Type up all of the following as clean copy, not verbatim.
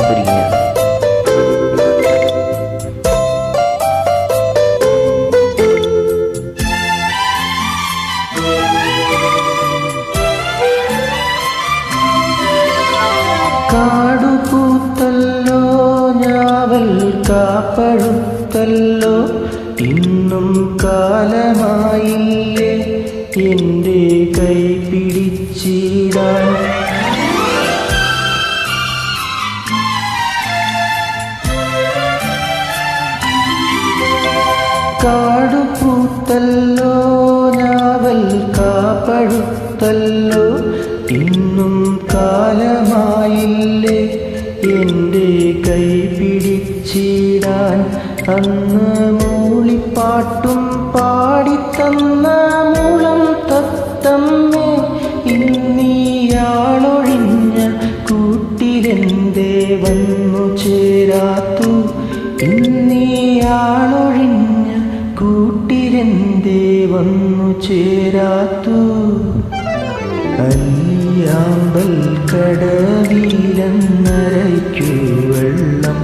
പൊരിക്കുന്നത്. കാടുപൂത്തല്ലോ ഞാവൽ കാപ്പഴുത്തല്ലോ, ഇന്നും കാലമായില്ലേ എൻ്റെ കൈ പിടിച്ചിടാൻ. കാടുപൂത്തല്ലോ ഞാവൽ കാപ്പഴുത്തല്ലോ, ഇന്നും കാലമായില്ലേ എൻ്റെ കൈ പിടിച്ചിടാൻ. അന്ന് മൂളിപ്പാട്ടും പാടിത്തന്ന മുളം തത്തമ്മേ, ഇന്നീയാളൊഴിഞ്ഞ കൂട്ടിലെന്തേ വന്നു ചേരാത്തു. ഇന്നീയാളൊഴിഞ്ഞ കൂട്ടിലെന്തേ വന്നു ചേരാത്തു. അല്ലിയാമ്പൽ കടവിലെന്നരയ്ക്കു വെള്ളം,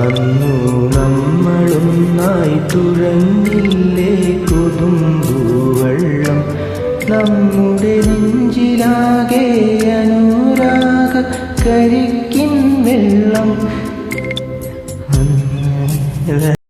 അന്നു നമ്മളൊന്നായി തുഴഞ്ഞില്ലേ കൊതുമ്പുവെള്ളം. നമ്മുടെ നെഞ്ചിലാകെ അനുരാഗ കരിക്കിൻ വെള്ളം.